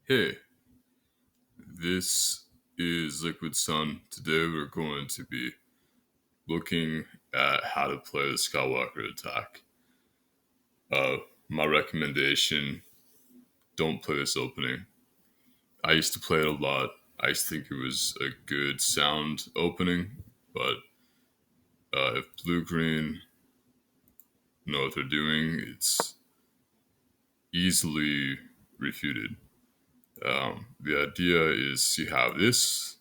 Hey, this is Liquid Sun. Today we're going to be looking at how to play the Skywalker Attack. Uh, my recommendation, don't play this opening. I used to play it a lot. I used to think it was a good sound opening, but if blue-green know what they're doing, it's easily refuted. The idea is you have this,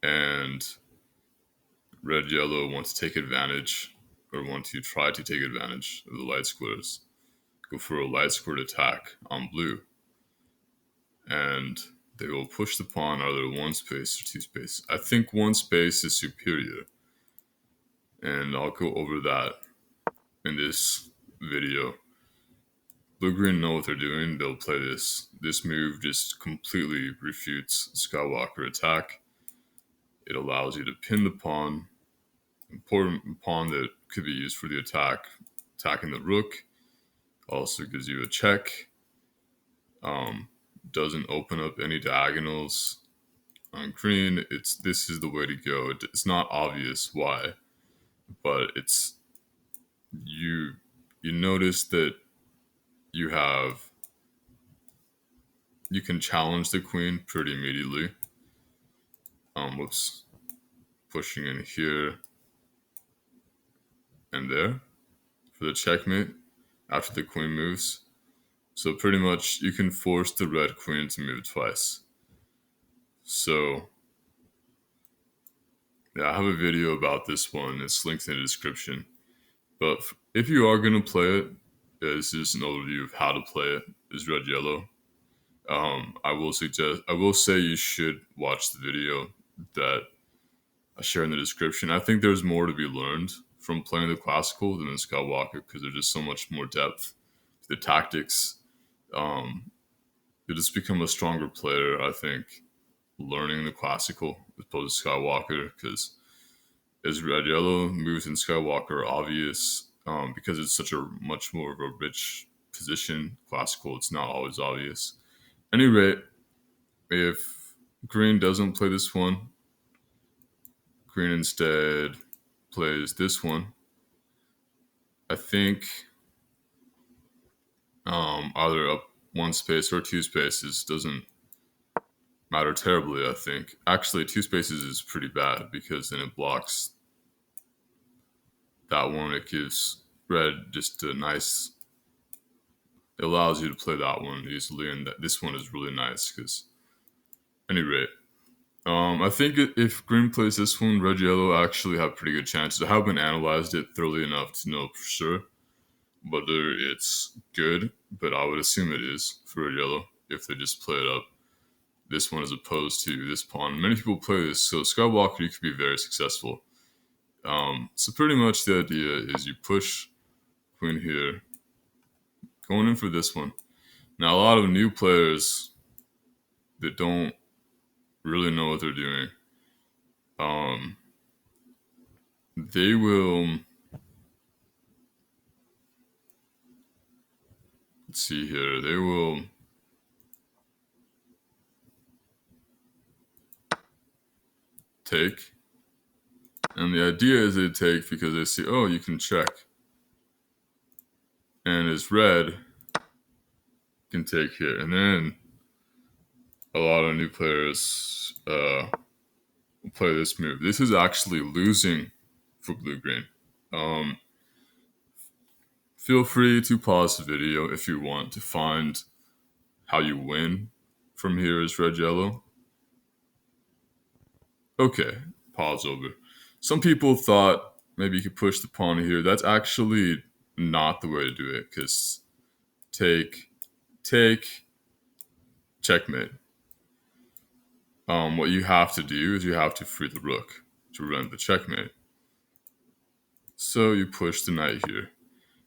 and red yellow want to take advantage or want to try to take advantage of the light squares. Go for a light squared attack on blue, and they will push the pawn either one space or two space. I think one space is superior, and I'll go over that in this video. Blue green know what they're doing. They'll play this. This move just completely refutes Skywalker Attack. It allows you to pin the pawn, important pawn that could be used for the attack, attacking the rook. Also gives you a check. Um, doesn't open up any diagonals on green. This is the way to go. It's not obvious why, but it's you. You notice that you have you can challenge the queen pretty immediately. Whoops, pushing in here and there for the checkmate after the queen moves. So pretty much you can force the red queen to move twice. So yeah, I have a video about this one. It's linked in the description. But if you are going to play it, this is an overview of how to play it. Is red yellow. I will say you should watch the video that I share in the description. I think there's more to be learned from playing the classical than the Skywalker because there's just so much more depth to the tactics. Um, you just become a stronger player, I think, learning the classical as opposed to Skywalker because as red yellow moves in Skywalker are obvious because it's such a much more of a rich position. Classical, it's not always obvious. Any rate, if green doesn't play this one, green instead plays this one. I think either up one space or two spaces doesn't matter terribly. I think actually two spaces is pretty bad because then it blocks that one. It gives red just a nice. It allows you to play that one easily, and this one is really nice because. Any rate, I think if green plays this one, red yellow actually have pretty good chances. I haven't analyzed it thoroughly enough to know for sure whether it's good, but I would assume it is for red yellow if they just play it up this one as opposed to this pawn. Many people play this, so Skywalker you could be very successful. So pretty much the idea is you push queen here, going in for this one. Now a lot of new players that don't really know what they're doing, um, they will. Let's see here. They will take, and the idea is they take because they see, oh, you can check, and as red can take here, and then a lot of new players play this move. This is actually losing for blue green. Um, feel free to pause the video if you want to find how you win from here as red yellow. Okay, pause over. Some people thought maybe you could push the pawn here. That's actually not the way to do it because take, take, checkmate. What you have to do is you have to free the rook to prevent the checkmate. So you push the knight here.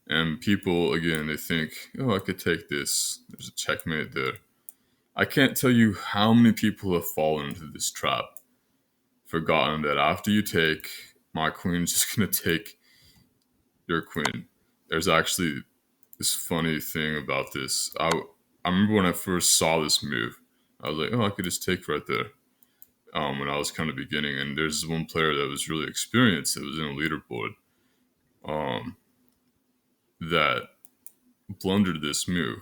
And people, again, they think, oh, I could take this. There's a checkmate there. I can't tell you how many people have fallen into this trap. Forgotten that after you take, my queen's just going to take your queen. There's actually this funny thing about this. I remember when I first saw this move, I was like, oh, I could just take right there. When I was kind of beginning, and there's this one player that was really experienced that was in a leaderboard um, that blundered this move.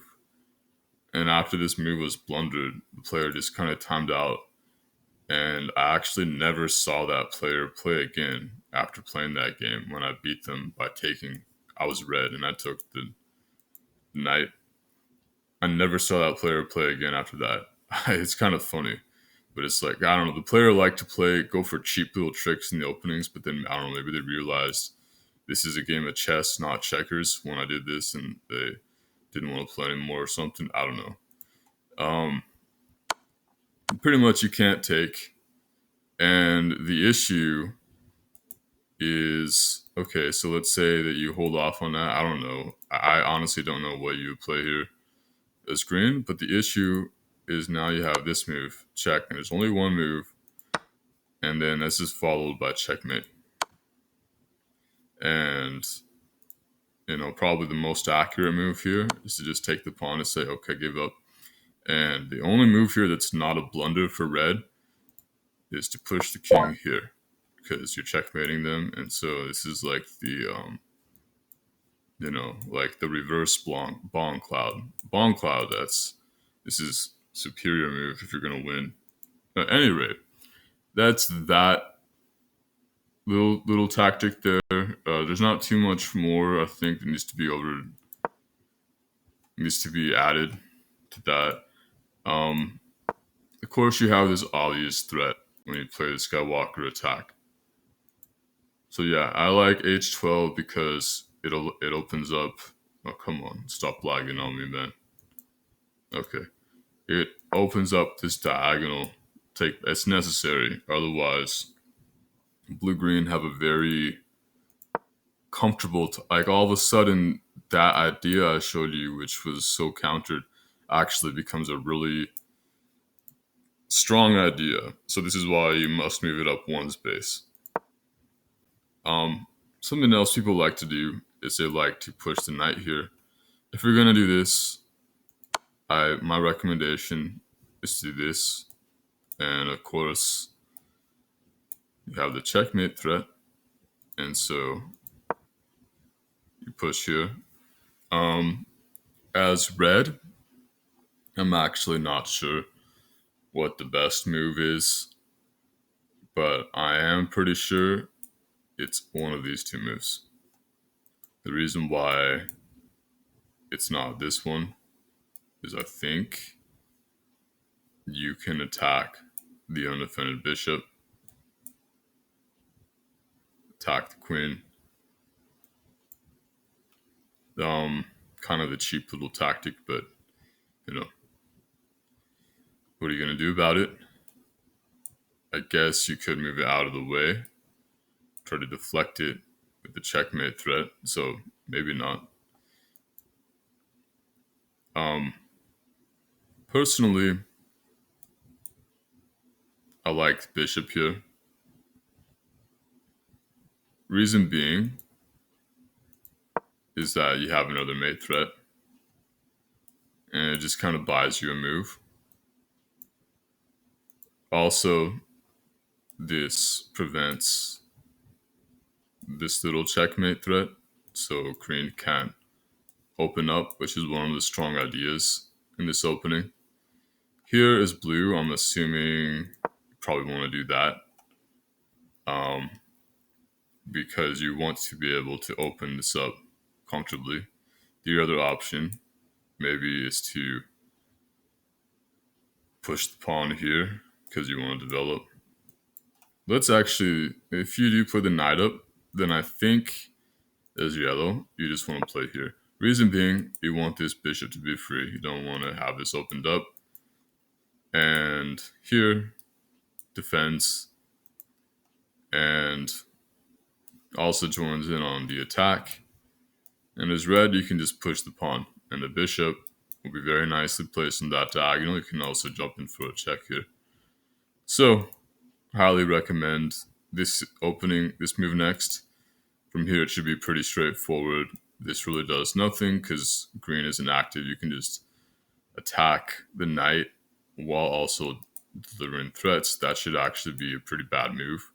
And after this move was blundered, the player just kind of timed out. And I actually never saw that player play again after playing that game when I beat them by taking. I was red and I took the knight. I never saw that player play again after that. It's kind of funny. But it's like, I don't know, the player liked to go for cheap little tricks in the openings, but then, I don't know, maybe they realized this is a game of chess, not checkers when I did this, and they didn't want to play anymore or something. I don't know. Um, Pretty much you can't take. And the issue is, okay, so let's say that you hold off on that. I don't know. I honestly don't know what you would play here as green, but the issue is now you have this move, check, and there's only one move, and then this is followed by checkmate. And, probably the most accurate move here is to just take the pawn and say, okay, give up. And the only move here that's not a blunder for red is to push the king here because you're checkmating them. And so this is like like the reverse Bong Cloud. Bong Cloud, this is superior move if you're going to win. At any rate, that's that little tactic there. There's not too much more I think that needs to be added to that. Of course, you have this obvious threat when you play the Skywalker Attack. So yeah, I like H12 because it opens up. Oh come on, stop lagging on me, man. Okay, it opens up this diagonal. It's necessary, otherwise, blue green have a very comfortable. Like all of a sudden, that idea I showed you, which was so countered, actually becomes a really strong idea. So this is why you must move it up one space. Something else people like to do is they like to push the knight here. If you're gonna do this, my recommendation is to do this, and of course you have the checkmate threat, and so you push here. As red, I'm actually not sure what the best move is, but I am pretty sure it's one of these two moves. The reason why it's not this one is I think you can attack the undefended bishop, attack the queen. Kind of a cheap little tactic, but what are you gonna do about it? I guess you could move it out of the way, try to deflect it with the checkmate threat. So maybe not. Personally, I like the bishop here. Reason being is that you have another mate threat, and it just kind of buys you a move. Also, this prevents this little checkmate threat, so queen can't open up, which is one of the strong ideas in this opening. Here is blue. I'm assuming you probably want to do that because you want to be able to open this up comfortably. The other option maybe is to push the pawn here because you want to develop. Let's actually, if you do put the knight up, then I think as yellow, you just want to play here. Reason being, you want this bishop to be free. You don't want to have this opened up. And here, defense, and also joins in on the attack. And as red, you can just push the pawn, and the bishop will be very nicely placed in that diagonal. You can also jump in for a check here. So, highly recommend this move next. From here, it should be pretty straightforward. This really does nothing because green isn't active. You can just attack the knight while also delivering threats, that should actually be a pretty bad move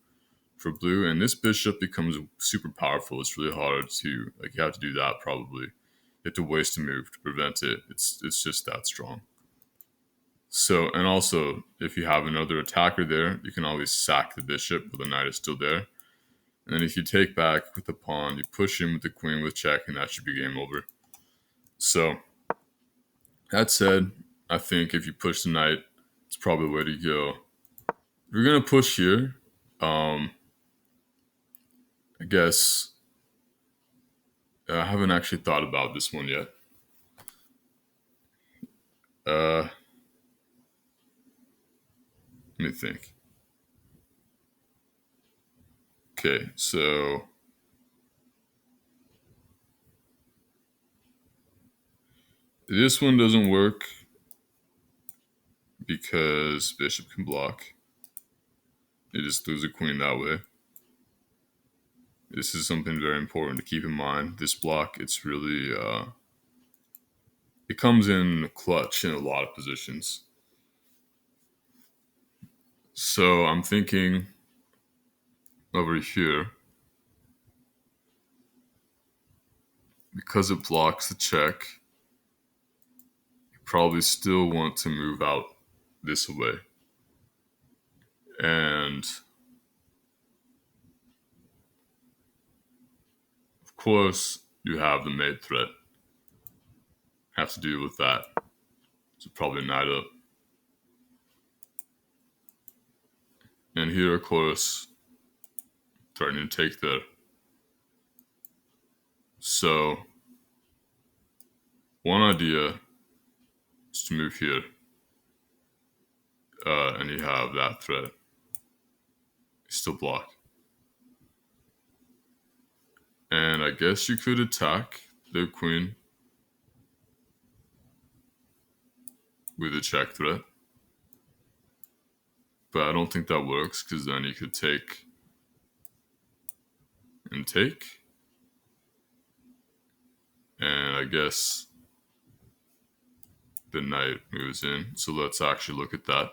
for blue. And this bishop becomes super powerful. It's really hard to, like, you have to do that probably. You have to waste a move to prevent it. It's just that strong. So, and also, if you have another attacker there, you can always sack the bishop, but the knight is still there. And then if you take back with the pawn, you push in with the queen with check, and that should be game over. So, that said, I think if you push the knight, it's probably the way to go. If you're going to push here, I guess I haven't actually thought about this one yet. Let me think. Okay, so this one doesn't work because bishop can block. You just lose a queen that way. This is something very important to keep in mind. This block, it's really, it comes in clutch in a lot of positions. So I'm thinking over here, because it blocks the check, you probably still want to move out this way. And of course, you have the mate threat. Have to deal with that. So probably knight up. And here, of course, threatening to take there. So one idea is to move here. And you have that threat. You still block. And I guess you could attack the queen with a check threat. But I don't think that works, because then you could take and take. And I guess the knight moves in. So let's actually look at that.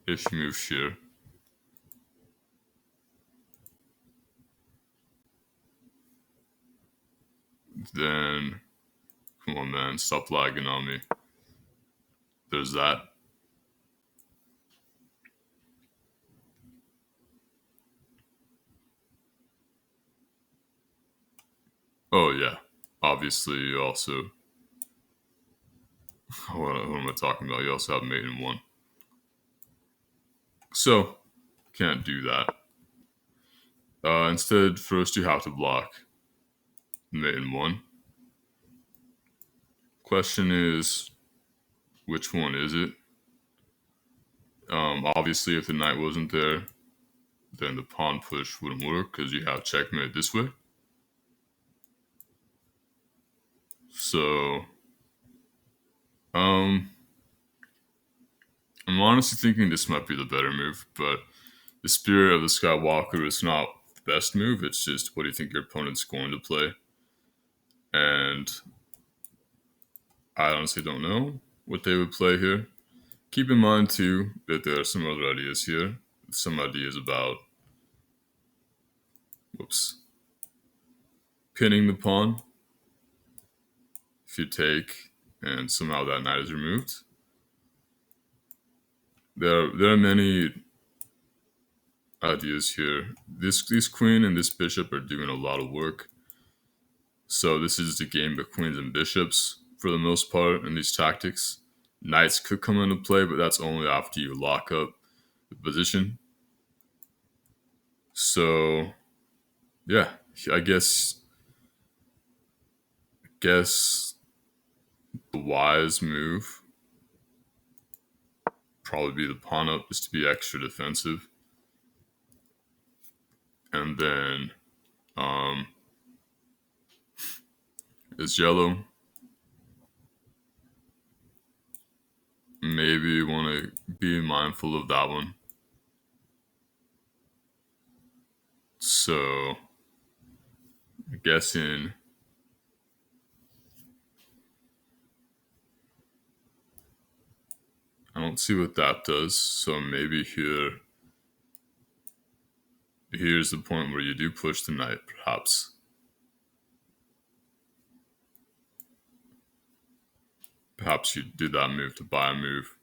If you move here, then come on, man, stop lagging on me. There's that. Oh yeah, obviously you also, what am I talking about? You also have mate in 1. So, can't do that. Instead, first you have to block mate in 1. Question is, which one is it? Obviously, if the knight wasn't there, then the pawn push wouldn't work, because you have checkmate this way. So, I'm honestly thinking this might be the better move, but the spirit of the Skywalker is not the best move. It's just, what do you think your opponent's going to play? And I honestly don't know what they would play here. Keep in mind, too, that there are some other ideas here. Some ideas about, pinning the pawn. If you take and somehow that knight is removed. There are many ideas here. This queen and this bishop are doing a lot of work. So this is the game of queens and bishops for the most part in these tactics. Knights could come into play, but that's only after you lock up the position. So yeah, I guess the wise move probably be the pawn up, just to be extra defensive. And then is yellow. Maybe you want to be mindful of that one. So, I'm guessing let's see what that does. So maybe here's the point where you do push the knight, perhaps. Perhaps you do that move to buy a move.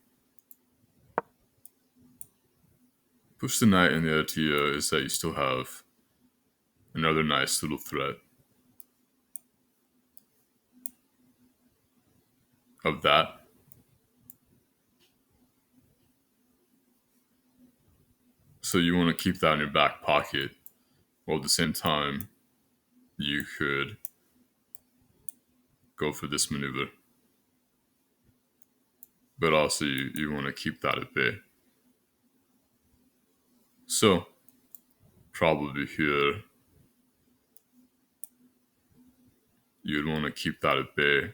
Push the knight, and the idea is that you still have another nice little threat of that. So you want to keep that in your back pocket, while at the same time you could go for this maneuver. But also you want to keep that at bay. So probably here you'd want to keep that at bay.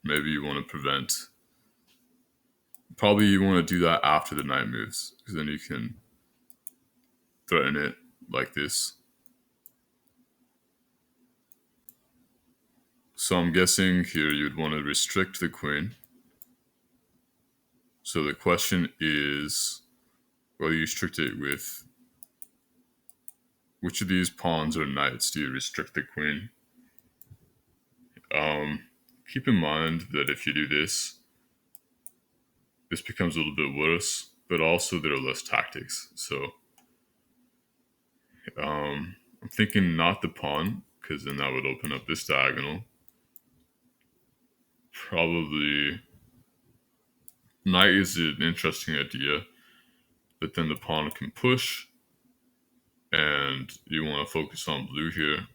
Maybe you want to prevent. Probably you want to do that after the knight moves, because then you can threaten it like this. So I'm guessing here you'd want to restrict the queen. So the question is, well, you restrict it with which of these pawns or knights do you restrict the queen? Keep in mind that if you do this becomes a little bit worse, but also there are less tactics. So I'm thinking not the pawn, because then that would open up this diagonal. Probably knight is an interesting idea, but then the pawn can push, and you want to focus on blue here.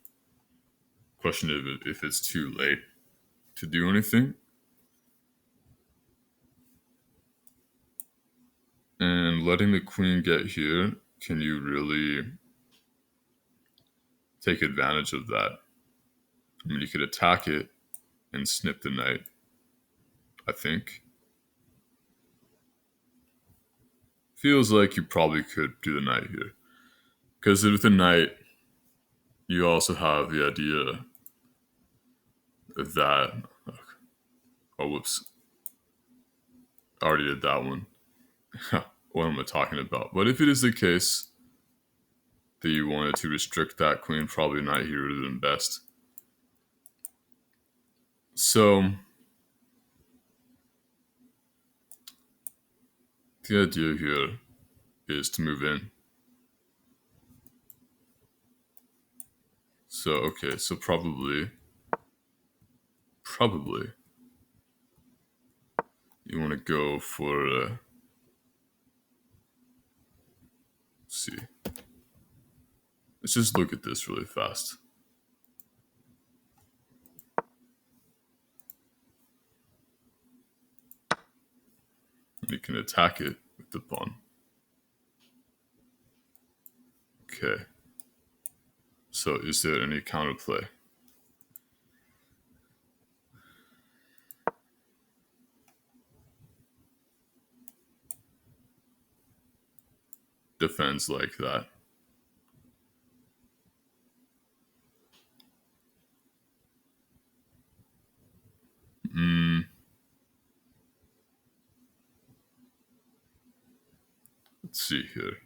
Question is if it's too late to do anything. And letting the queen get here, can you really take advantage of that? I mean, you could attack it and snip the knight, I think. Feels like you probably could do the knight here. Because with the knight, you also have the idea that... Oh, whoops. I already did that one. What am I talking about? But if it is the case that you wanted to restrict that queen, probably knight here would have been best. So the idea here is to move in. So, okay, so probably you want to go for, let's see. Let's just look at this really fast. You can attack it with the pawn. Okay. So is there any counterplay? Defends like that. Let's see here.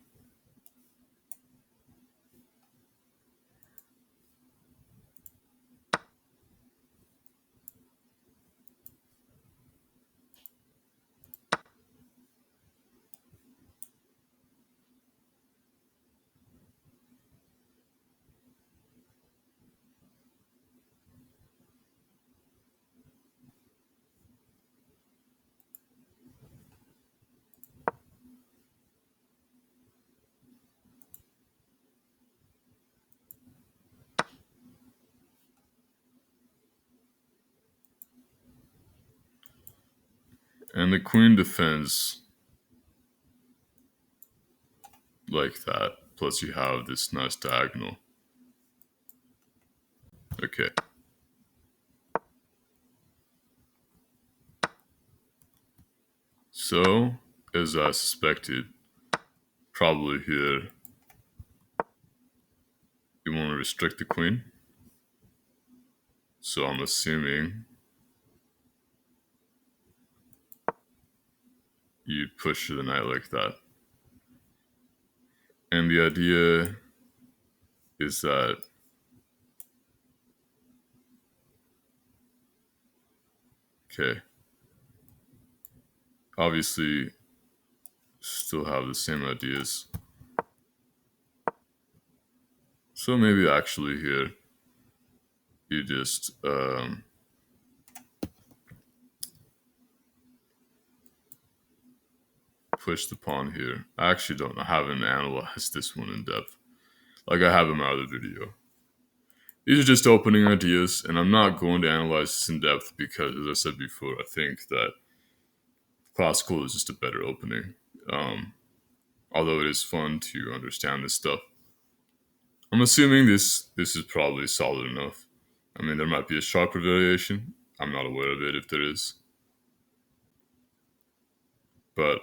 And the queen defends like that. Plus you have this nice diagonal. Okay. So, as I suspected, probably here you want to restrict the queen. So I'm assuming you push through the knight like that. And the idea is that okay, obviously still have the same ideas. So maybe actually here you just push the pawn here. I actually don't know. I haven't analyzed this one in depth like I have in my other video. These are just opening ideas, and I'm not going to analyze this in depth because, as I said before, I think that classical is just a better opening. Um, Although it is fun to understand this stuff. I'm assuming this is probably solid enough. I mean, there might be a sharper variation. I'm not aware of it if there is. But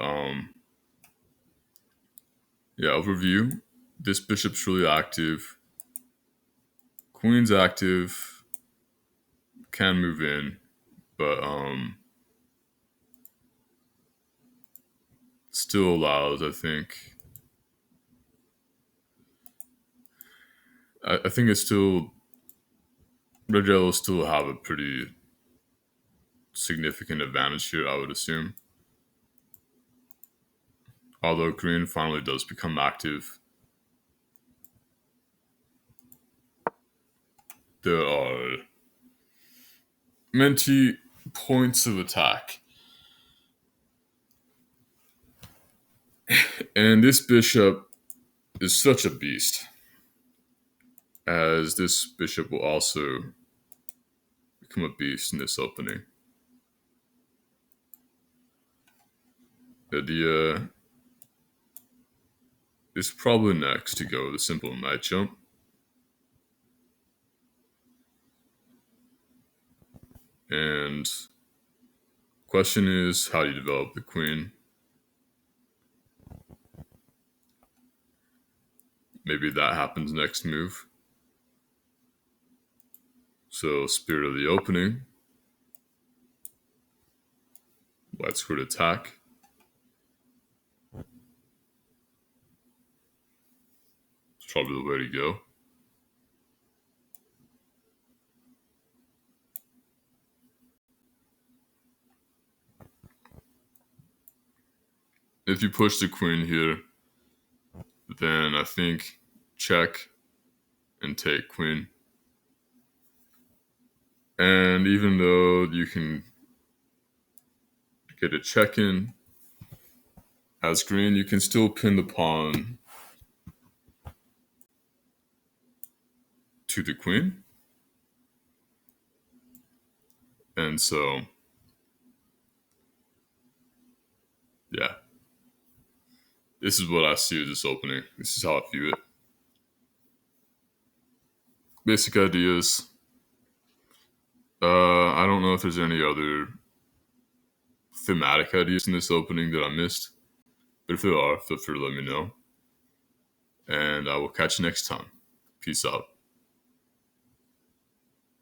yeah, overview. This bishop's really active. Queen's active. Can move in, but still allows, I think. I think it's still red yellow still have a pretty significant advantage here, I would assume. Although green finally does become active, there are many points of attack. And this bishop is such a beast, as this bishop will also become a beast in this opening. The idea is probably next to go with a simple knight jump. And question is, how do you develop the queen? Maybe that happens next move. So, spirit of the opening. White squared attack. It's probably the way to go. If you push the queen here, then I think check and take queen. And even though you can get a check in as green, you can still pin the pawn to the queen. And so, yeah. This is what I see as this opening. This is how I view it. Basic ideas. I don't know if there's any other thematic ideas in this opening that I missed. But if there are, feel free to let me know. And I will catch you next time. Peace out.